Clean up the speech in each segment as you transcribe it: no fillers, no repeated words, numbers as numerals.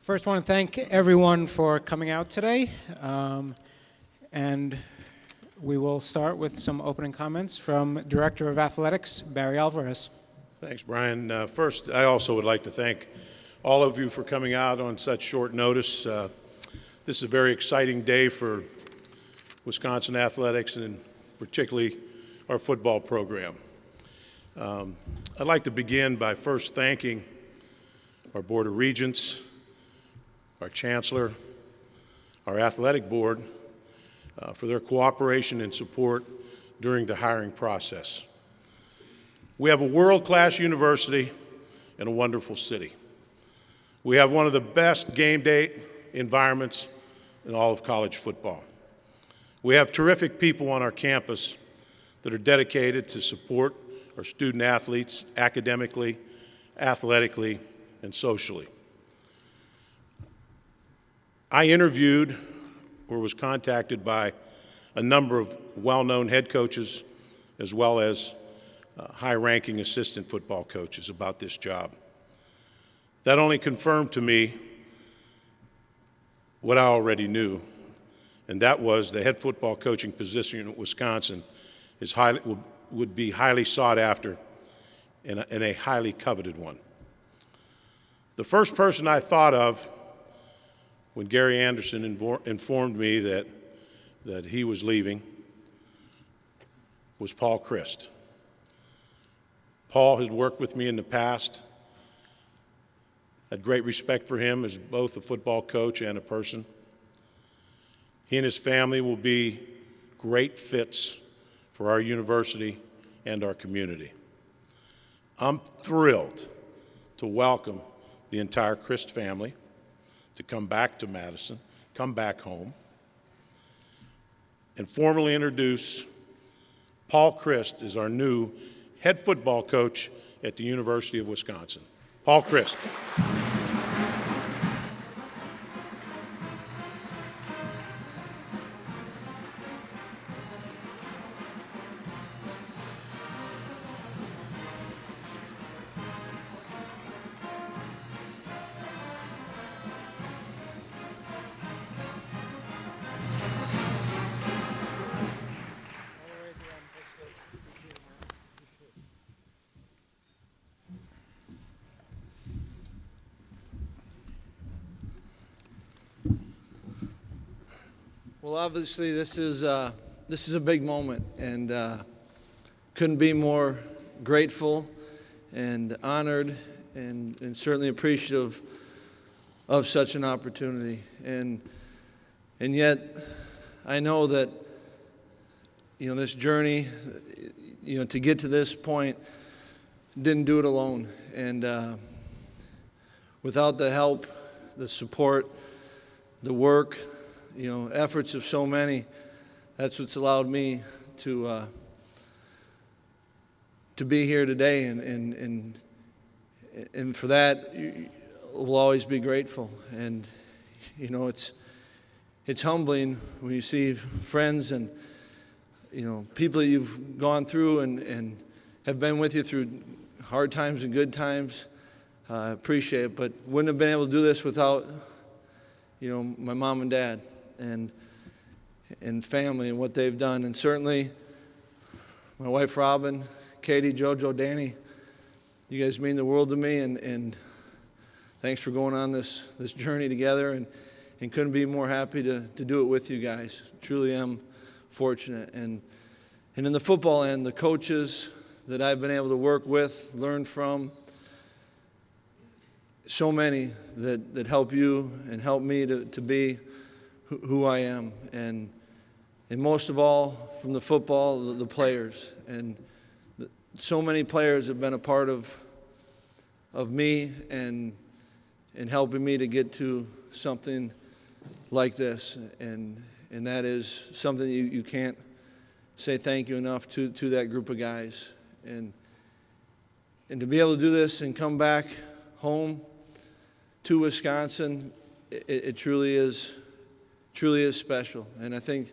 First, I want to thank everyone for coming out today. And we will start with some opening comments from Director of Athletics, Barry Alvarez. Thanks, Brian. First, I also would like to thank all of you for coming out on such short notice. This is a very exciting day for Wisconsin athletics and particularly our football program. I'd like to begin by first thanking our Board of Regents, our Chancellor, our Athletic Board for their cooperation and support during the hiring process. We have a world-class university and a wonderful city. We have one of the best game day environments in all of college football. We have terrific people on our campus that are dedicated to support our student athletes academically, athletically, and socially. I interviewed or was contacted by a number of well-known head coaches as well as high-ranking assistant football coaches about this job. That only confirmed to me what I already knew, and that was the head football coaching position in Wisconsin would be highly sought after and a highly coveted one. The first person I thought of when Gary Anderson informed me that he was leaving was Paul Chryst. Paul has worked with me in the past. Had great respect for him as both a football coach and a person. He and his family will be great fits for our university and our community. I'm thrilled to welcome the entire Chryst family to come back to Madison, come back home, and formally introduce Paul Chryst as our new head football coach at the University of Wisconsin. Paul Chryst. Well, obviously, this is a big moment, and couldn't be more grateful and honored, and certainly appreciative of such an opportunity. And yet, I know that this journey, to get to this point, didn't do it alone, and without the help, the support, the work, efforts of so many, that's what's allowed me to be here today, and for that we'll always be grateful. And it's humbling when you see friends and people that you've gone through and have been with you through hard times and good times. Appreciate it, but wouldn't have been able to do this without my mom and dad and family and what they've done. And certainly my wife Robin, Katie, JoJo, Danny, you guys mean the world to me, and thanks for going on this journey together, and couldn't be more happy to do it with you guys. Truly am fortunate. And in the football end, the coaches that I've been able to work with, learn from, so many that help you and help me to be who I am, and most of all from the football, the players, and so many players have been a part of me and helping me to get to something like this, and that is something you can't say thank you enough to that group of guys, and to be able to do this and come back home to Wisconsin, it truly is special. And I think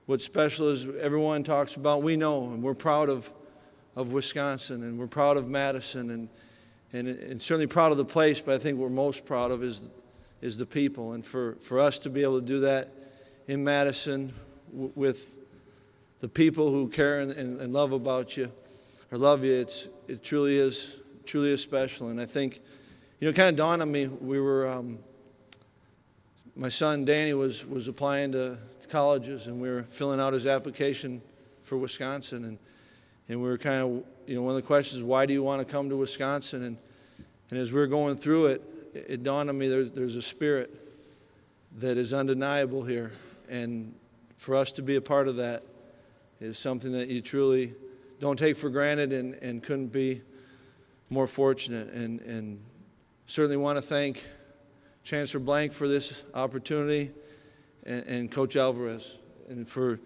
what's special is everyone talks about, we know, and we're proud of Wisconsin, and we're proud of Madison, and certainly proud of the place, but I think what we're most proud of is is the people. And for us to be able to do that in Madison with the people who care and love about you, or love you, it truly is special. And I think, it kind of dawned on me, we were, my son Danny was applying to colleges, and we were filling out his application for Wisconsin, and we were kind of, one of the questions is, why do you want to come to Wisconsin? And as we were going through it, it dawned on me there's a spirit that is undeniable here, and for us to be a part of that is something that you truly don't take for granted, and couldn't be more fortunate. And certainly want to thank Chancellor Blank for this opportunity, and Coach Alvarez, and for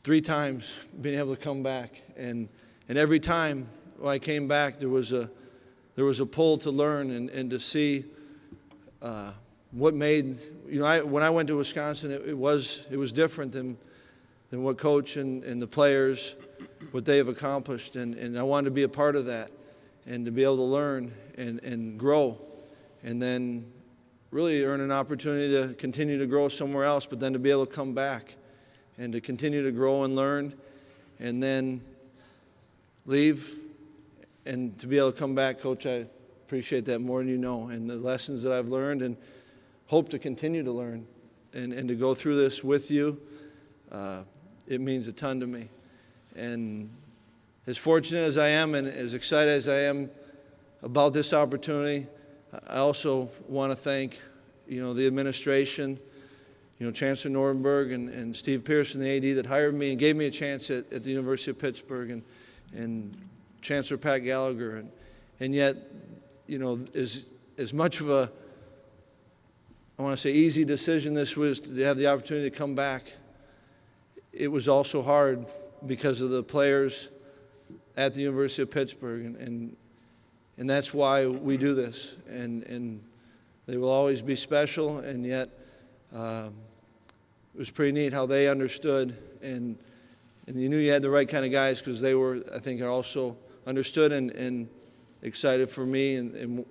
3 times being able to come back, and every time when I came back, there was a pull to learn and to see what made, when I went to Wisconsin, it was different than what Coach and the players, what they have accomplished, and I wanted to be a part of that, and to be able to learn and grow, and then really earn an opportunity to continue to grow somewhere else, but then to be able to come back and to continue to grow and learn, and then leave, and to be able to come back. Coach, I appreciate that more than you know, and the lessons that I've learned and hope to continue to learn, and to go through this with you, it means a ton to me. And as fortunate as I am and as excited as I am about this opportunity, I also want to thank, the administration, Chancellor Nordenberg and Steve Pearson, the AD, that hired me and gave me a chance at the University of Pittsburgh, and Chancellor Pat Gallagher. And yet, as much of a, I want to say, easy decision this was to have the opportunity to come back, it was also hard because of the players at the University of Pittsburgh, and that's why we do this, and they will always be special. And yet it was pretty neat how they understood, and you knew you had the right kind of guys, because they were, I think, also understood and excited for me. And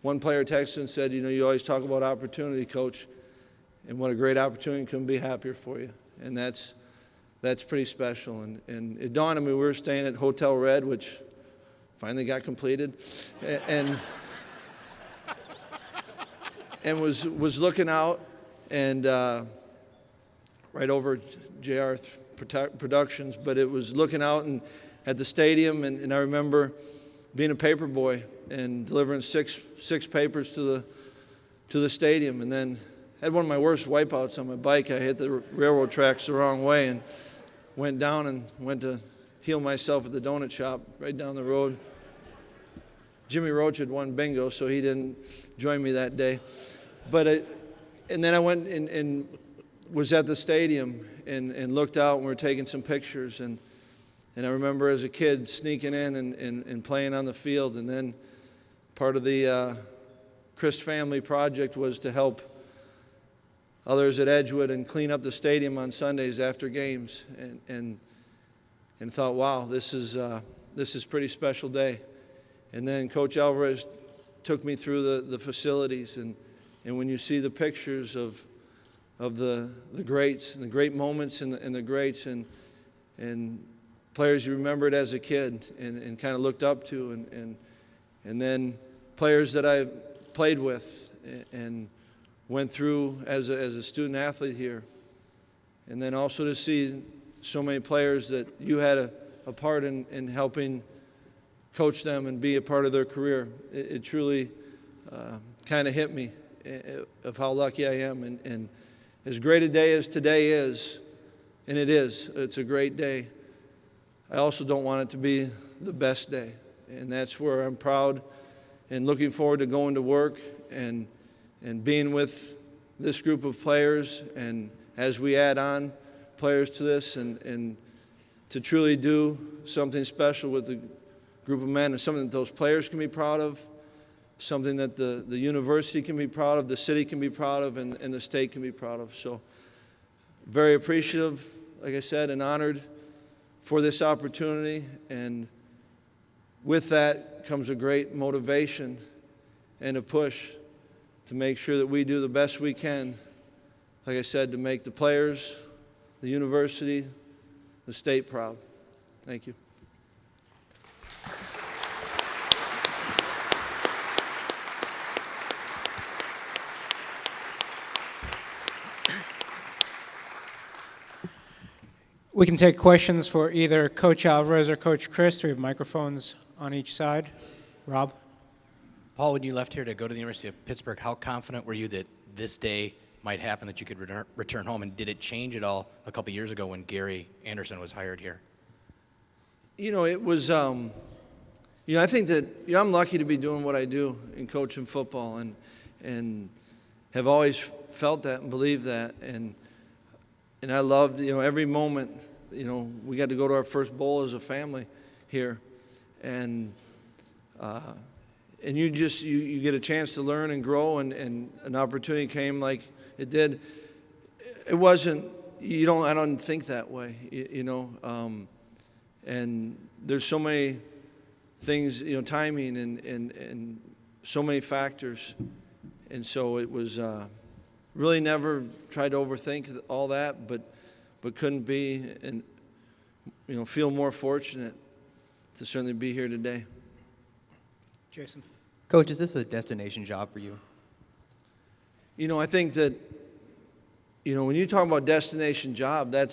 one player texted and said, you always talk about opportunity, Coach, and what a great opportunity, couldn't be happier for you. And that's pretty special. And it dawned on me, we were staying at Hotel Red, which finally got completed, and was looking out, and right over JR Productions, but it was looking out and at the stadium, and I remember being a paper boy and delivering six papers to the stadium, and then had one of my worst wipeouts on my bike. I hit the railroad tracks the wrong way and went down and went to heal myself at the donut shop right down the road. Jimmy Roach had won bingo, so he didn't join me that day. And then I went and was at the stadium and looked out, and we were taking some pictures. And I remember as a kid sneaking in and playing on the field. And then part of the Chryst family project was to help others at Edgewood and clean up the stadium on Sundays after games. And thought, wow, this is a pretty special day. And then Coach Alvarez took me through the facilities, and when you see the pictures of the greats and the great moments and the greats and players you remembered as a kid and kind of looked up to, and then players that I played with and went through as a student athlete here, and then also to see so many players that you had a part in helping coach them and be a part of their career. It truly kind of hit me of how lucky I am. And as great a day as today is, and it's a great day, I also don't want it to be the best day. And that's where I'm proud and looking forward to going to work and being with this group of players, and as we add on players to this, and to truly do something special with the group of men, and something that those players can be proud of, something that the university can be proud of, the city can be proud of, and the state can be proud of. So very appreciative, like I said, and honored for this opportunity. And with that comes a great motivation and a push to make sure that we do the best we can, like I said, to make the players, the university, the state proud. Thank you. We can take questions for either Coach Alvarez or Coach Chryst. We have microphones on each side. Rob? Paul, when you left here to go to the University of Pittsburgh, how confident were you that this day might happen, that you could return home? And did it change at all a couple years ago when Gary Anderson was hired here? It was, I think that I'm lucky to be doing what I do in coaching football, and have always felt that and believed that. And I loved, every moment. We got to go to our first bowl as a family here, and you get a chance to learn and grow, and an opportunity came like it did. It wasn't, I don't think that way, and there's so many things, timing and so many factors, and so it was really never tried to overthink all that, but couldn't be, and feel more fortunate to certainly be here today. Jason? Coach, is this a destination job for you? I think that, when you talk about destination job, I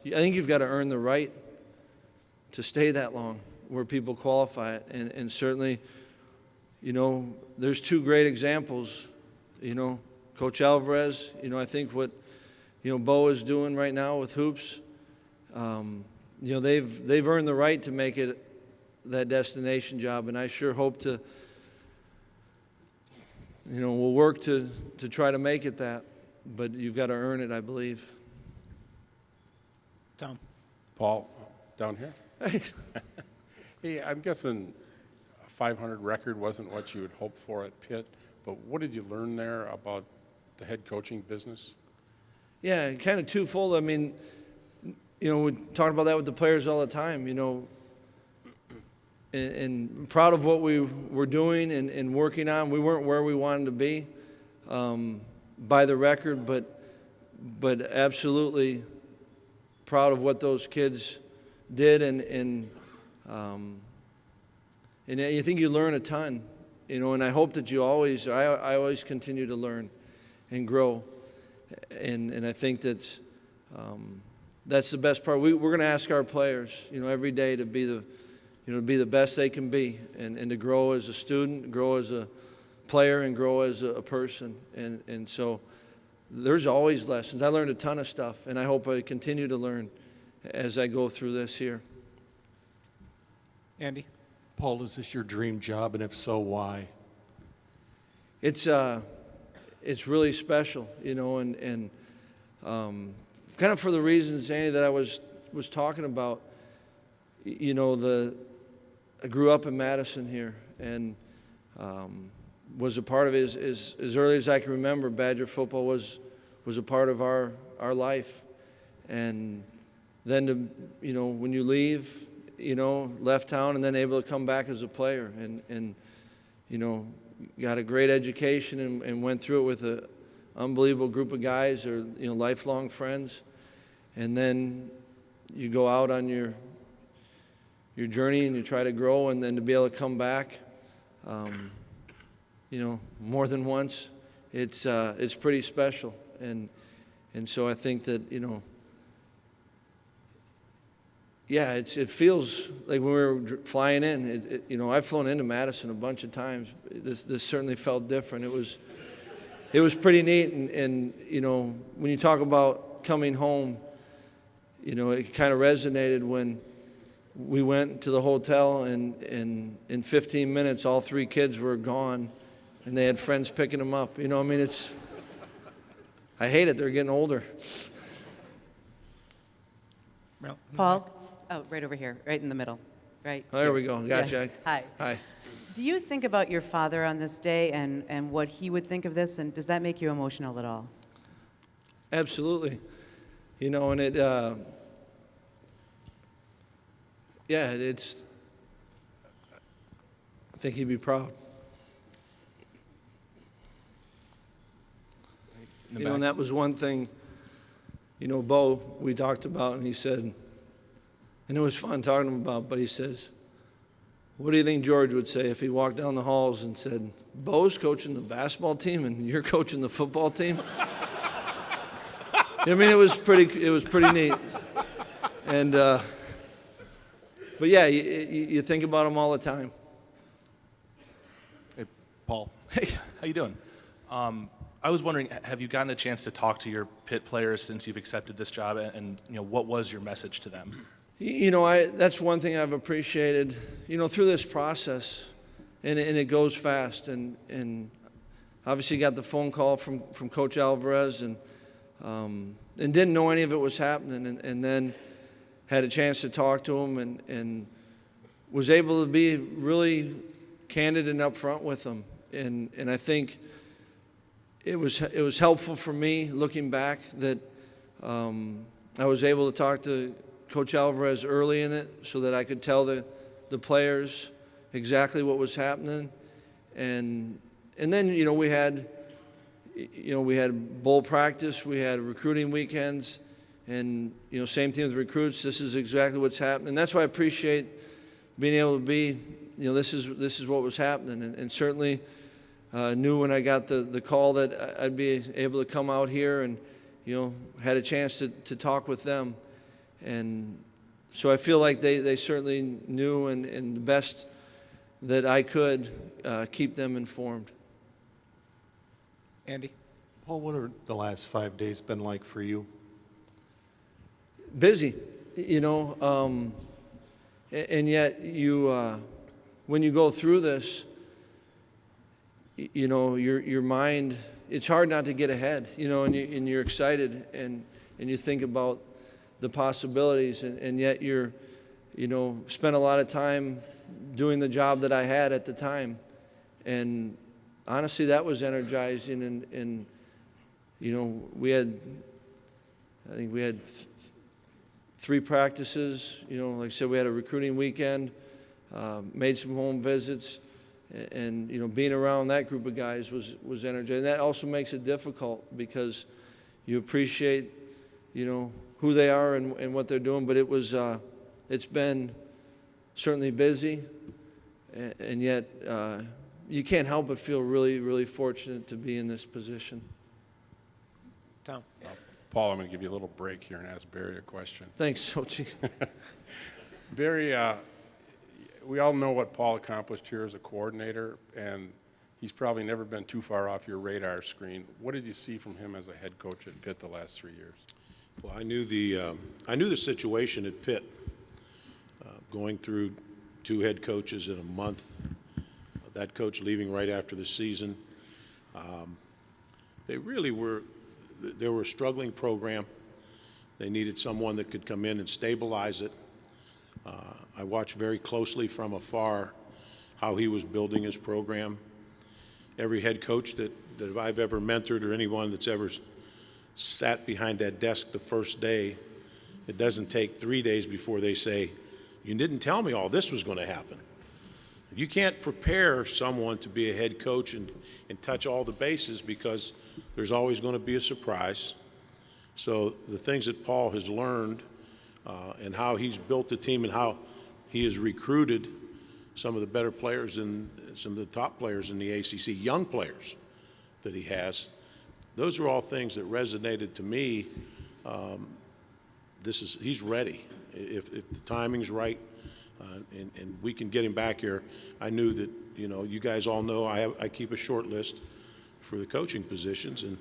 think you've got to earn the right to stay that long where people qualify it. And certainly, there's two great examples. Coach Alvarez, I think what, Bo is doing right now with hoops, they've earned the right to make it that destination job. And I sure hope to, we'll work to try to make it that, but you've got to earn it, I believe. Tom? Paul, down here. Hey, I'm guessing a 500 record wasn't what you had hoped for at Pitt, but what did you learn there about the head coaching business? Yeah, kind of twofold. I mean, we talk about that with the players all the time, and proud of what we were doing and working on. We weren't where we wanted to be by the record, but absolutely proud of what those kids did, and I think you learn a ton, and I hope that I always continue to learn and grow, and I think that's the best part. We're going to ask our players, every day to be the best they can be, and to grow as a student, grow as a player, and grow as a person, and so there's always lessons. I learned a ton of stuff, and I hope I continue to learn as I go through this here. Andy? Paul, is this your dream job, and if so, why? It's really special, and kind of for the reasons, Andy, that I was talking about. I grew up in Madison here, and was a part of it as early as I can remember. Badger football was a part of our life, and then when you leave, left town, and then able to come back as a player, and got a great education, and went through it with an unbelievable group of guys, or lifelong friends, and then you go out on your journey and you try to grow, and then to be able to come back, more than once, it's pretty special, and so I think that yeah, it feels like when we were flying in. I've flown into Madison a bunch of times. This certainly felt different. It was pretty neat, and when you talk about coming home, it kind of resonated when we went to the hotel, and in 15 minutes, all three kids were gone, and they had friends picking them up. I hate it. They're getting older. Well, Paul? Oh, right over here, right in the middle, right? Oh, there we go. Gotcha. Yes. Hi. Hi. Do you think about your father on this day and what he would think of this, and does that make you emotional at all? Absolutely. And it, I think he'd be proud. in the You know, back. and that was one thing, you know, Bo, we talked about, and he said, and it was fun talking to him about, but he says, what do you think George would say if he walked down the halls and said, Bo's coaching the basketball team and you're coaching the football team? I mean, it was pretty neat. And, but yeah, you think about them all the time. Hey, Paul. Hey. How you doing? I was wondering, have you gotten a chance to talk to your Pitt players since you've accepted this job, and you know, what was your message to them? You know, that's one thing I've appreciated, you know, through this process, and it goes fast. And obviously got the phone call from Coach Alvarez, and didn't know any of it was happening, and then had a chance to talk to him, and was able to be really candid and upfront with him. And I think it was helpful for me looking back that I was able to talk to Coach Alvarez early in it so that I could tell the players exactly what was happening. And then, you know, we had bowl practice, we had recruiting weekends, and, you know, same thing with recruits. This is exactly what's happening. And that's why I appreciate being able to be, you know, this is what was happening. And certainly knew when I got the call that I'd be able to come out here, and, you know, had a chance to talk with them. And so I feel like they certainly knew, and the best that I could keep them informed. Andy? Paul, what are the last 5 days been like for you? Busy, you know, and yet you, when you go through this, you know, your mind, it's hard not to get ahead, you know, and you're excited, and you think about the possibilities, and yet you're, you know, spent a lot of time doing the job that I had at the time. And honestly, that was energizing, and you know, I think we had 3 practices, you know, like I said, we had a recruiting weekend, made some home visits, and you know, being around that group of guys was energizing. That also makes it difficult because you appreciate, you know, who they are and what they're doing, but it's been certainly busy, and yet you can't help but feel really, really fortunate to be in this position. Tom? Paul, I'm going to give you a little break here and ask Barry a question. Thanks, Sochi. Barry, we all know what Paul accomplished here as a coordinator, and he's probably never been too far off your radar screen. What did you see from him as a head coach at Pitt the last 3 years? Well, I knew the situation at Pitt, going through 2 head coaches in a month, that coach leaving right after the season. They were a struggling program. They needed someone that could come in and stabilize it. I watched very closely from afar how he was building his program. Every head coach that I've ever mentored, or anyone that's ever sat behind that desk the first day, it doesn't take 3 days before they say, you didn't tell me all this was going to happen. You can't prepare someone to be a head coach and touch all the bases, because there's always going to be a surprise. So the things that Paul has learned and how he's built the team and how he has recruited some of the better players and some of the top players in the ACC, young players that he has, those are all things that resonated to me. He's ready. If the timing's right, and we can get him back here. I knew that, you know, you guys all know I keep a short list for the coaching positions, and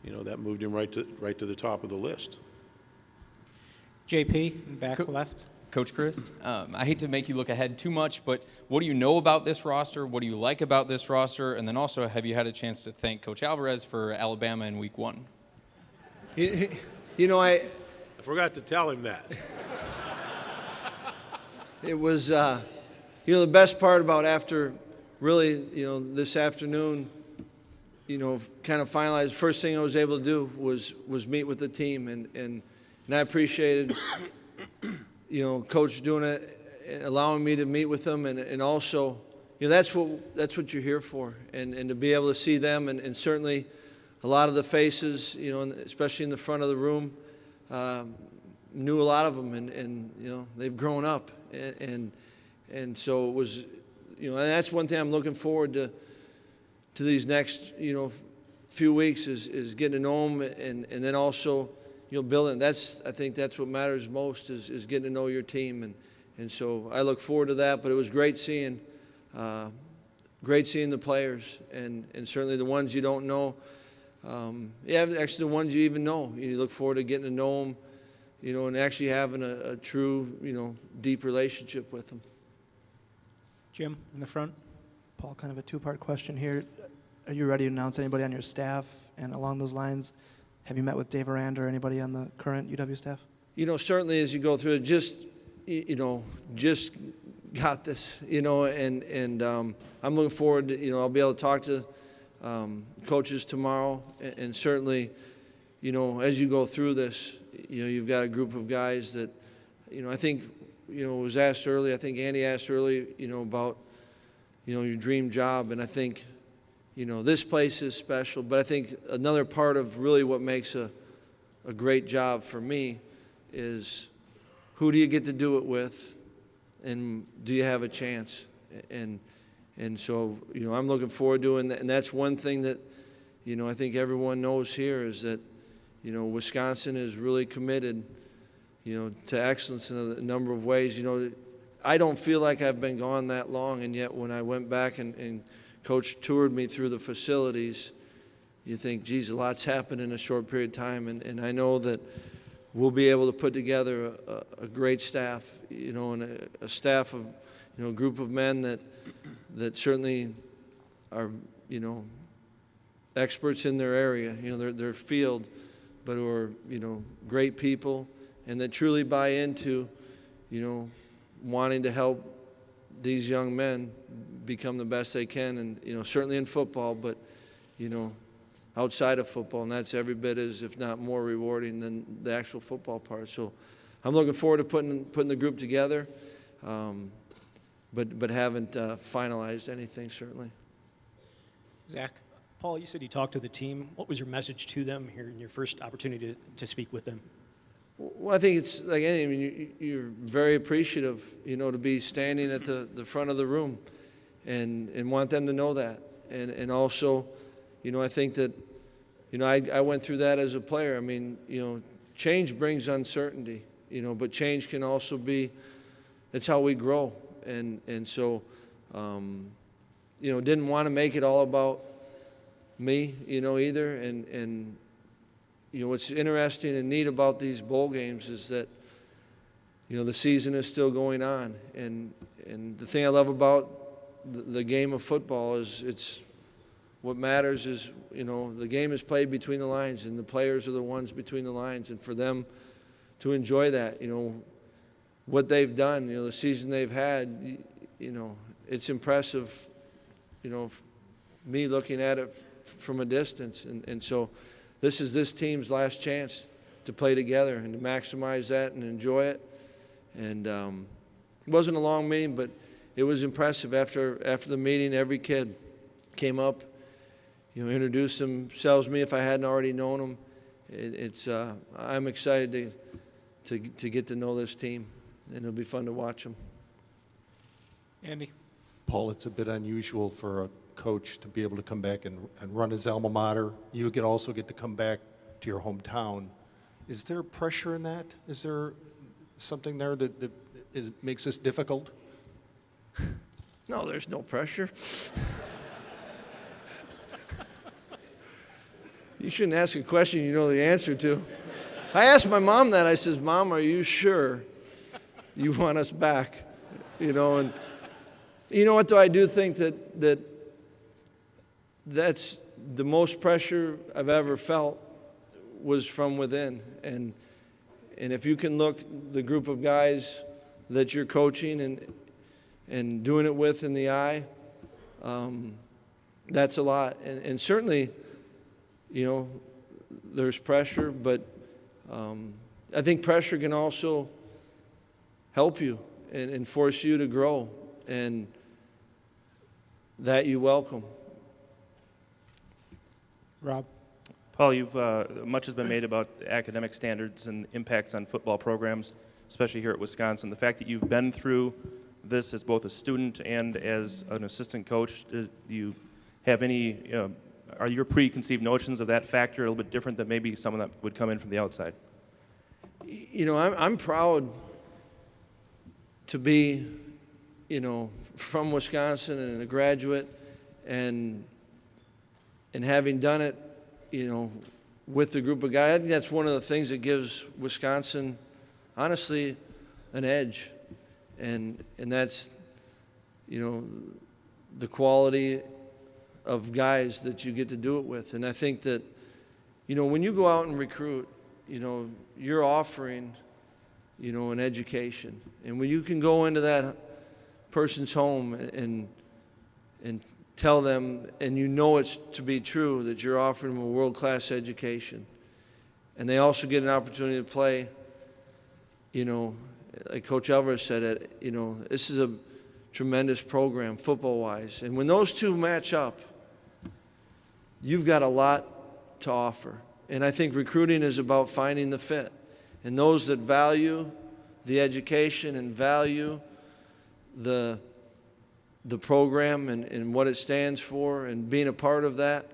you know, that moved him right to the top of the list. JP, back left. Coach Chryst, I hate to make you look ahead too much, but what do you know about this roster? What do you like about this roster? And then also, have you had a chance to thank Coach Alvarez for Alabama in Week 1? You know, I forgot to tell him that. It was, you know, the best part about after really, you know, this afternoon, you know, kind of finalized, first thing I was able to do was meet with the team, and I appreciated, you know, Coach doing it, allowing me to meet with them, and also, you know, that's what you're here for, and to be able to see them, and certainly a lot of the faces, especially in the front of the room, knew a lot of them, and they've grown up, and so it was, and that's one thing I'm looking forward to these next, few weeks is getting to know them, and then also, building. I think that's what matters most is getting to know your team, and so I look forward to that. But it was great seeing the players, and certainly the ones you don't know. Actually the ones you even know. You look forward to getting to know them, and actually having a true, deep relationship with them. Jim, in the front. Paul, kind of a two-part question here. Are you ready to announce anybody on your staff? And along those lines, have you met with Dave Aranda or anybody on the current UW staff? Certainly as you go through it, just got this, and I'm looking forward to, I'll be able to talk to coaches tomorrow, and certainly, as you go through this, you've got a group of guys that, I think, was asked early, I think Andy asked early, about, your dream job, and I think, this place is special, but I think another part of really what makes a great job for me is who do you get to do it with, and do you have a chance? And so, I'm looking forward to it, and that's one thing that, I think everyone knows here is that, Wisconsin is really committed, to excellence in a number of ways. I don't feel like I've been gone that long, and yet when I went back and Coach toured me through the facilities, you think, geez, a lot's happened in a short period of time, and I know that we'll be able to put together a great staff, and a staff of, a group of men that certainly are, experts in their area, their field, but who are, great people, and that truly buy into, wanting to help these young men become the best they can, and certainly in football, but outside of football, and that's every bit as, if not more, rewarding than the actual football part. So I'm looking forward to putting the group together, but haven't finalized anything, certainly. Zach. Paul, you said you talked to the team. What was your message to them here in your first opportunity to speak with them? Well, I think it's like anything. You're very appreciative, to be standing at the front of the room, and want them to know that, and also, I think that, I went through that as a player. I mean, change brings uncertainty, but change can also be, it's how we grow, and so, didn't want to make it all about me, either, and what's interesting and neat about these bowl games is that, the season is still going on. And the thing I love about the game of football is what matters is, the game is played between the lines, and the players are the ones between the lines. And for them to enjoy that, what they've done, the season they've had, it's impressive, me looking at it from a distance. And so this is this team's last chance to play together and to maximize that and enjoy it. And it wasn't a long meeting, but it was impressive. After the meeting, every kid came up, introduced themselves to me if I hadn't already known them. I'm excited to get to know this team, and it'll be fun to watch them. Andy. Paul, it's a bit unusual for a coach to be able to come back and run his alma mater. You also get to come back to your hometown. Is there pressure in that? Is there something there that makes this difficult? No, there's no pressure. You shouldn't ask a question you know the answer to. I asked my mom that. I says, Mom, are you sure you want us back? And you know what, though? I do think that's the most pressure I've ever felt was from within. And if you can look the group of guys that you're coaching and doing it with in the eye, that's a lot. And certainly, there's pressure, but I think pressure can also help you and force you to grow, and that you welcome. Rob. Paul, much has been made about academic standards and impacts on football programs, especially here at Wisconsin. The fact that you've been through this as both a student and as an assistant coach, do you have any, are your preconceived notions of that factor a little bit different than maybe someone that would come in from the outside? I'm proud to be, from Wisconsin and a graduate, and having done it, with the group of guys. I think that's one of the things that gives Wisconsin, honestly, an edge, and that's, the quality of guys that you get to do it with. And I think that, when you go out and recruit, you're offering, an education. And when you can go into that person's home and tell them, and it's to be true, that you're offering them a world-class education, and they also get an opportunity to play, like Coach Alvarez said, this is a tremendous program football-wise. And when those two match up, you've got a lot to offer. And I think recruiting is about finding the fit. And those that value the education and value the program and what it stands for and being a part of that,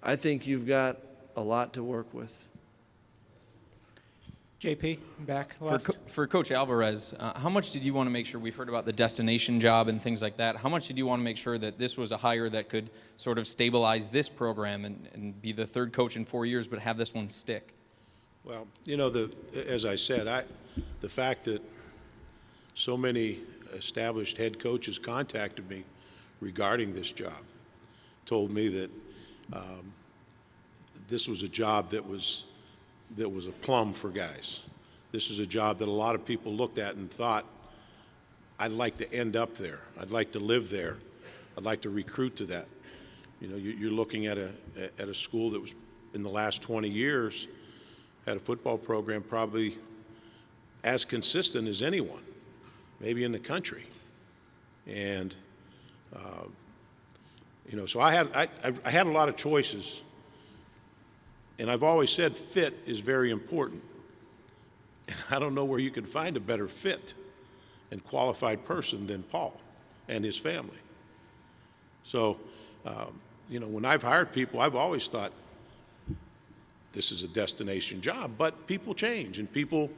I think you've got a lot to work with. JP, back left. For Coach Alvarez, how much did you want to make sure, we've heard about the destination job and things like that, how much did you want to make sure that this was a hire that could sort of stabilize this program and be the third coach in 4 years but have this one stick? Well, as I said, the fact that so many established head coaches contacted me regarding this job told me that this was a job that was a plum for guys. This is a job that a lot of people looked at and thought, I'd like to end up there. I'd like to live there. I'd like to recruit to that. You're looking at a school that was, in the last 20 years, had a football program probably as consistent as anyone, maybe in the country. And, so I had a lot of choices. And I've always said fit is very important. And I don't know where you can find a better fit and qualified person than Paul and his family. So, when I've hired people, I've always thought this is a destination job, but people change, and people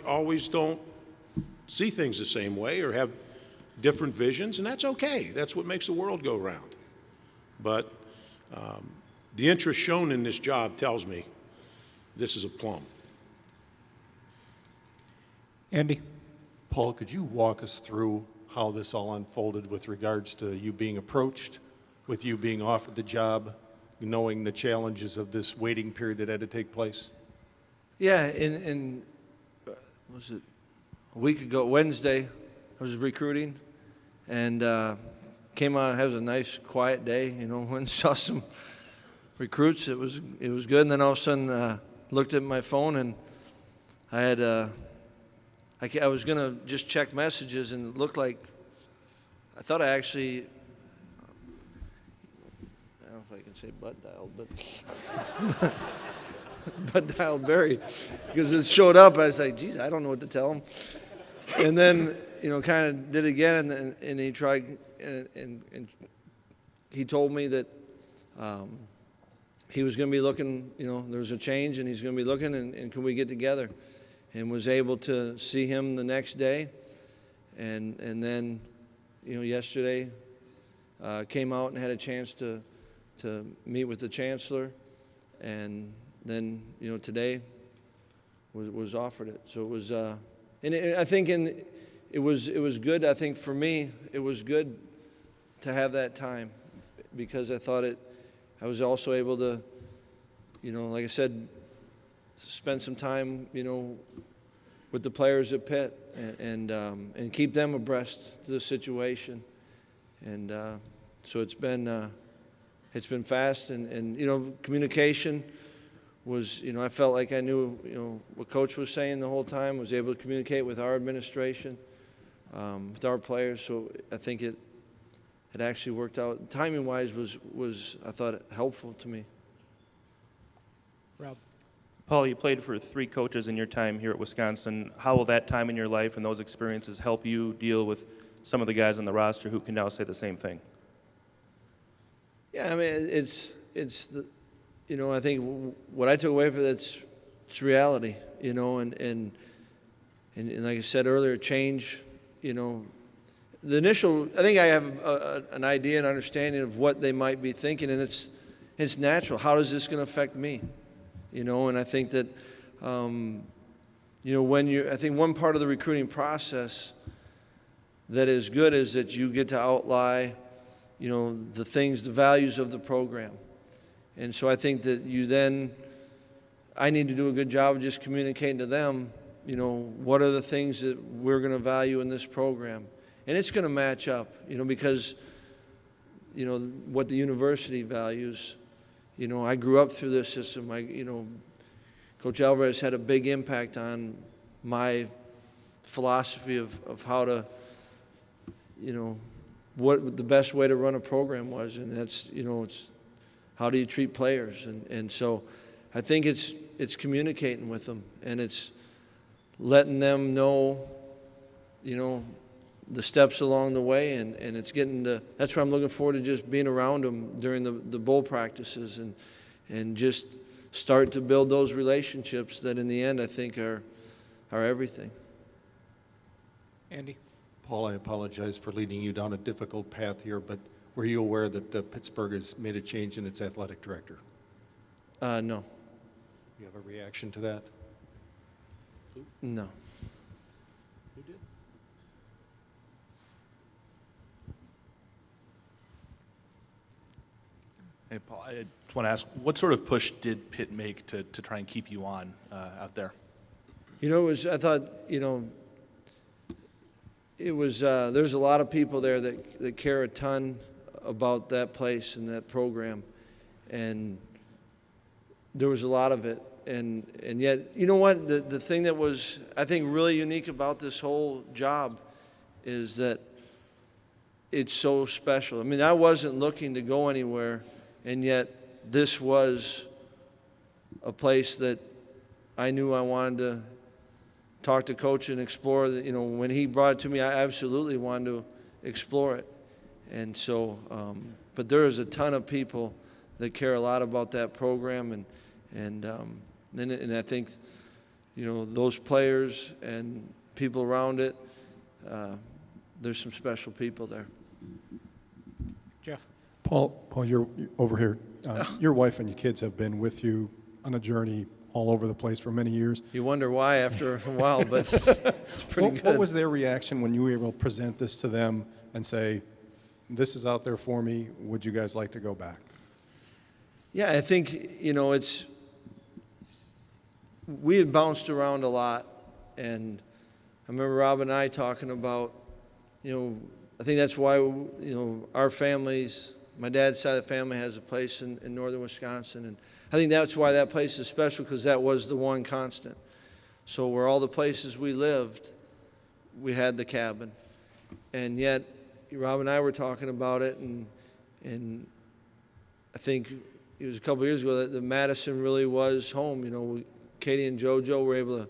always don't see things the same way or have different visions, and that's okay. That's what makes the world go round. But the interest shown in this job tells me this is a plum. Andy? Paul, could you walk us through how this all unfolded with regards to you being approached, with you being offered the job, knowing the challenges of this waiting period that had to take place? Yeah, was it a week ago, Wednesday, I was recruiting, and came on, it was a nice, quiet day, went and saw some recruits. It was good, and then all of a sudden looked at my phone, and I had I was going to just check messages, and it looked like I thought I actually, I don't know if I can say butt dialed, but butt dialed Barry, because it showed up. I was like, geez, I don't know what to tell him. And then, kind of did it again, and he tried, and he told me that he was going to be looking, there was a change, and he's going to be looking, and can we get together? And was able to see him the next day. And then, yesterday came out and had a chance to meet with the chancellor. And then, today was offered it. So it was, I think it was good. I think for me, it was good to have that time, because I thought I was also able to, like I said, spend some time, with the players at Pitt and keep them abreast of the situation. And so it's been fast, and communication was, I felt like I knew, what Coach was saying the whole time, was able to communicate with our administration, with our players. So I think it actually worked out. Timing-wise was, I thought, helpful to me. Rob. Paul, you played for 3 coaches in your time here at Wisconsin. How will that time in your life and those experiences help you deal with some of the guys on the roster who can now say the same thing? Yeah, I mean, it's the, you know, I think what I took away from it's reality, you know, and like I said earlier, change, you know, the initial, I think I have an idea and understanding of what they might be thinking, and it's natural. How is this going to affect me? You know, and I think that, you know, I think one part of the recruiting process that is good is that you get to outline, you know, the things, the values of the program. And so I think that I need to do a good job of just communicating to them, you know, what are the things that we're going to value in this program. And it's going to match up, you know, because, you know, what the university values. You know, I grew up through this system. You know, Coach Alvarez had a big impact on my philosophy of how to, you know, what the best way to run a program was. And that's, you know, it's how do you treat players. And so I think it's communicating with them, and it's letting them know, you know, the steps along the way, and it's that's why I'm looking forward to just being around them during the bowl practices and just start to build those relationships that in the end I think are everything. Andy? Paul, I apologize for leading you down a difficult path here, but were you aware that Pittsburgh has made a change in its athletic director? No. You have a reaction to that? No. Who did? Hey, Paul, I just want to ask, what sort of push did Pitt make to try and keep you on out there? You know, I thought, you know, there's a lot of people there that care a ton about that place and that program, and there was a lot of it, and yet, you know what, the thing that was, I think, really unique about this whole job is that it's so special. I mean, I wasn't looking to go anywhere, and yet this was a place that I knew I wanted to talk to Coach and explore. You know, when he brought it to me, I absolutely wanted to explore it. And so, but there is a ton of people that care a lot about that program, and I think, you know, those players and people around it, there's some special people there. Jeff? Paul, you're over here. Your wife and your kids have been with you on a journey all over the place for many years. You wonder why after a while, but it's pretty good. What was their reaction when you were able to present this to them and say, this is out there for me, would you guys like to go back? Yeah, I think, you know, we had bounced around a lot, and I remember Rob and I talking about, you know, I think that's why, you know, our families, my dad's side of the family has a place in northern Wisconsin, and I think that's why that place is special, because that was the one constant. So where all the places we lived, we had the cabin. And yet, Rob and I were talking about it, and I think it was a couple of years ago that Madison really was home. You know, Katie and JoJo were able to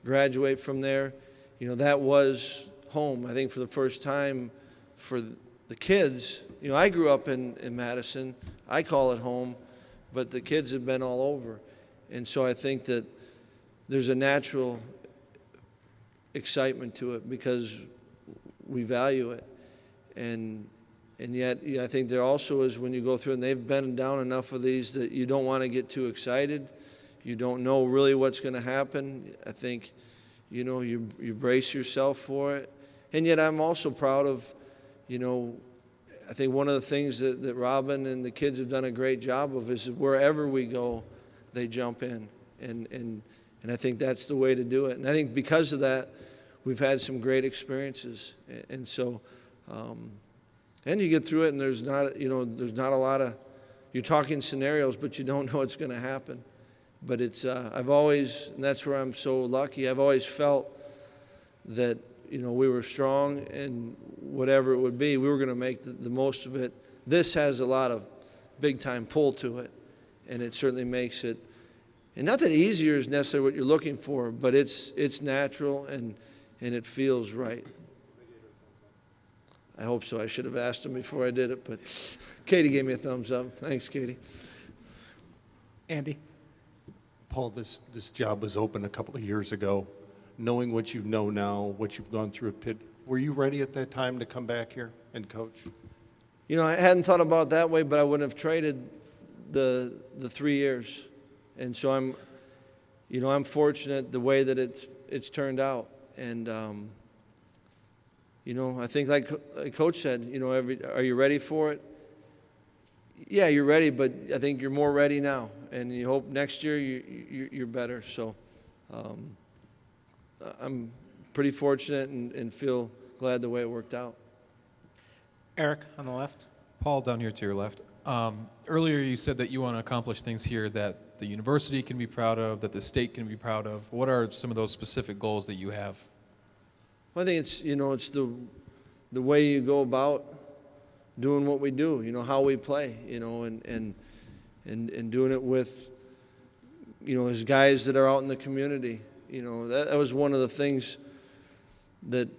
graduate from there. You know, that was home, I think, for the first time for the kids. You know, I grew up in Madison. I call it home, but the kids have been all over. And so I think that there's a natural excitement to it because we value it. And yet, I think there also is, when you go through, and they've been down enough of these, that you don't want to get too excited. You don't know really what's going to happen. I think, you know, you brace yourself for it. And yet I'm also proud of, you know, I think one of the things that Robin and the kids have done a great job of is wherever we go, they jump in. And I think that's the way to do it. And I think because of that, we've had some great experiences. And so, and you get through it, and there's not a lot of, you're talking scenarios, but you don't know what's going to happen. But it's, I've always, and that's where I'm so lucky, I've always felt that we were strong, and whatever it would be, we were going to make the most of it. This has a lot of big-time pull to it, and it certainly makes it, and not that easier is necessarily what you're looking for, but it's natural, and it feels right. I hope so. I should have asked him before I did it, but Katie gave me a thumbs up. Thanks, Katie. Andy? Paul, this job was open a couple of years ago. Knowing what you know now, what you've gone through at Pitt, were you ready at that time to come back here and coach? I hadn't thought about it that way, but I wouldn't have traded the 3 years. And so I'm fortunate the way that it's turned out. And, I think like Coach said, are you ready for it? Yeah, you're ready, but I think you're more ready now. And you hope next year you're better. So I'm pretty fortunate and feel glad the way it worked out. Eric on the left. Paul, down here to your left. Earlier you said that you want to accomplish things here that the university can be proud of, that the state can be proud of. What are some of those specific goals that you have? Well, I think it's the way you go about doing what we do, how we play, and doing it with, as guys that are out in the community. That was one of the things that,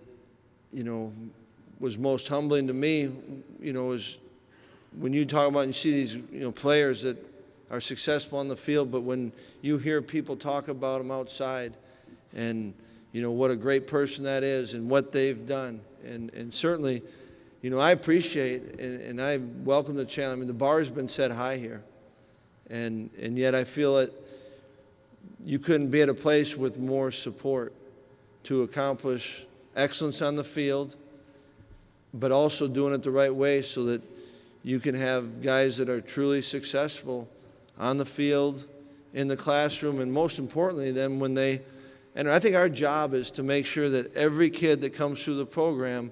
was most humbling to me, is when you talk about and you see these, players that are successful on the field, but when you hear people talk about them outside and, what a great person that is and what they've done. And certainly, I appreciate and I welcome the challenge. I mean, the bar has been set high here. And yet I feel that you couldn't be at a place with more support to accomplish excellence on the field, but also doing it the right way so that you can have guys that are truly successful on the field, in the classroom, and most importantly, then when they, and I think our job is to make sure that every kid that comes through the program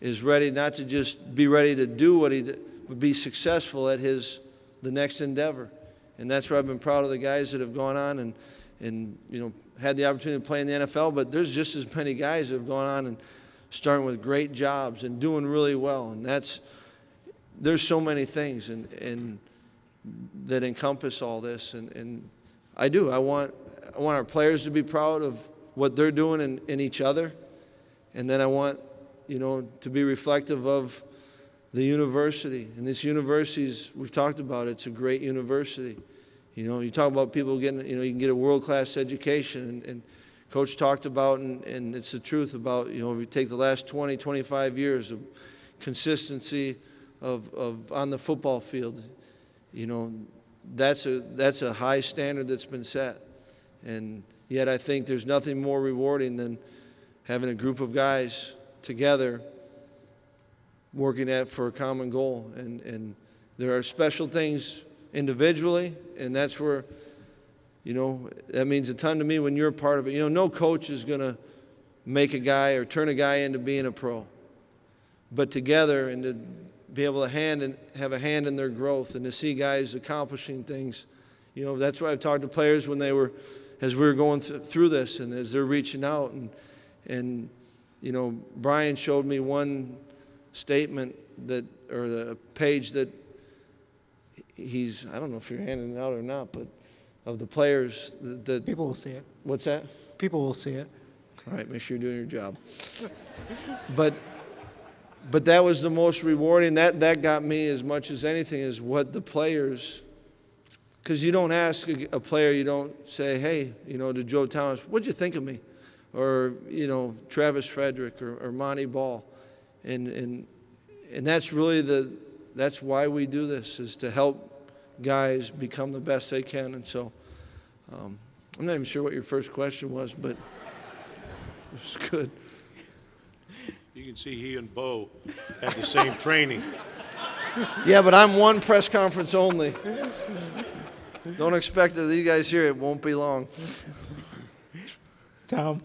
is ready not to just be ready to do what he did, but be successful at the next endeavor. And that's where I've been proud of the guys that have gone on and had the opportunity to play in the NFL, but there's just as many guys that have gone on and starting with great jobs and doing really well. And there's so many things and that encompass all this. And I want our players to be proud of what they're doing in each other. And then I want, to be reflective of the university. And this university, we've talked about, it's a great university. You talk about people getting, you can get a world-class education. And Coach talked about, and it's the truth about, if you take the last 20, 25 years of consistency of on the football field, that's a high standard that's been set. And yet I think there's nothing more rewarding than having a group of guys together working for a common goal. And there are special things individually, and that's where, that means a ton to me when you're a part of it. No coach is going to make a guy or turn a guy into being a pro. But together and to be able to have a hand in their growth and to see guys accomplishing things, that's why I've talked to players when as we were going through this and as they're reaching out. And Brian showed me one statement or the page that I don't know if you're handing it out or not, but of the players that People will see it. What's that? People will see it. All right, make sure you're doing your job. But that was the most rewarding. That got me as much as anything is what the players, because you don't ask a player, you don't say, hey, to Joe Thomas, what'd you think of me? Or, Travis Frederick or Monty Ball. And that's really that's why we do this, is to help guys become the best they can. And so I'm not even sure what your first question was, but it was good. You can see he and Bo had the same training. Yeah, but I'm one press conference only. Don't expect that you guys hear it. Won't be long. Tom?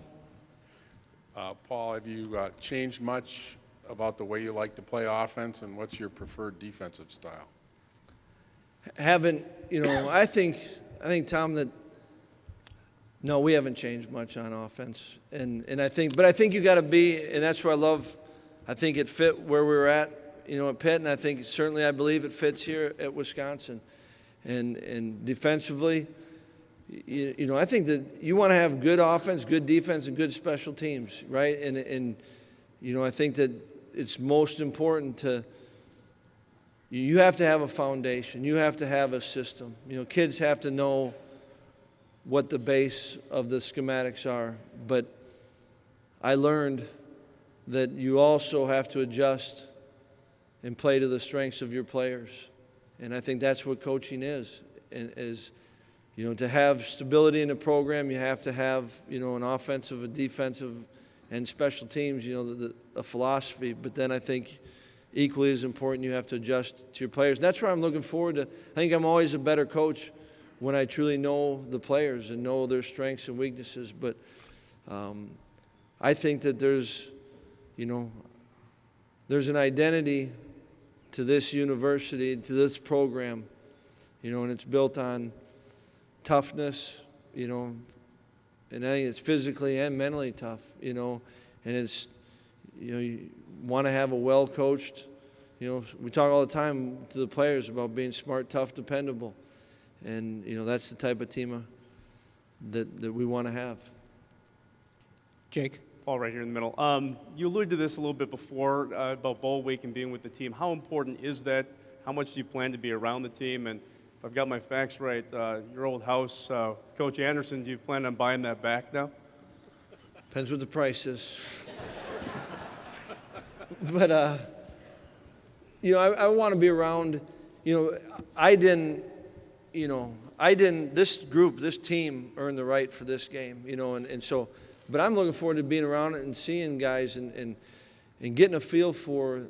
Paul, have you changed much about the way you like to play offense, and what's your preferred defensive style? I think, Tom, that No, we haven't changed much on offense, and I think you got to be, and that's where I love. I think it fit where we were at, at Pitt, and I think certainly I believe it fits here at Wisconsin, and defensively, I think that you want to have good offense, good defense, and good special teams, right? And I think that it's most important to. You have to have a foundation. You have to have a system. Kids have to know what the base of the schematics are. But I learned that you also have to adjust and play to the strengths of your players. And I think that's what coaching is. To have stability in the program, you have to have, an offensive, a defensive, and special teams, a philosophy. But then I think equally as important, you have to adjust to your players. And that's where I'm looking forward to. I think I'm always a better coach when I truly know the players and know their strengths and weaknesses. But I think that there's an identity to this university, to this program, and it's built on toughness, and I think it's physically and mentally tough, and it's, you want to have a well-coached, we talk all the time to the players about being smart, tough, dependable. And, that's the type of team that we want to have. Jake? Paul, right here in the middle. You alluded to this a little bit before about bowl week and being with the team. How important is that? How much do you plan to be around the team? And if I've got my facts right, your old house, Coach Anderson, do you plan on buying that back now? Depends what the price is. But, I want to be around, this group, this team earned the right for this game, and so, but I'm looking forward to being around it and seeing guys and getting a feel for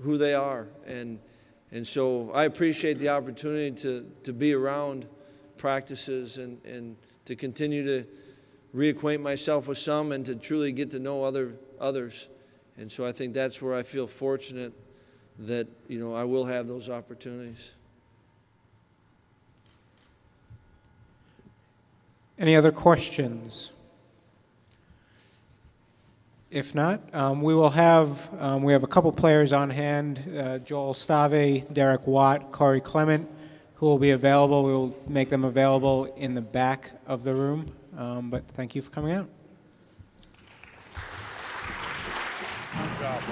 who they are. And so I appreciate the opportunity to be around practices and to continue to reacquaint myself with some and to truly get to know others. And so I think that's where I feel fortunate that, I will have those opportunities. Any other questions? If not, we have a couple players on hand, Joel Stave, Derek Watt, Corey Clement, who will be available. We will make them available in the back of the room, but thank you for coming out. Good job.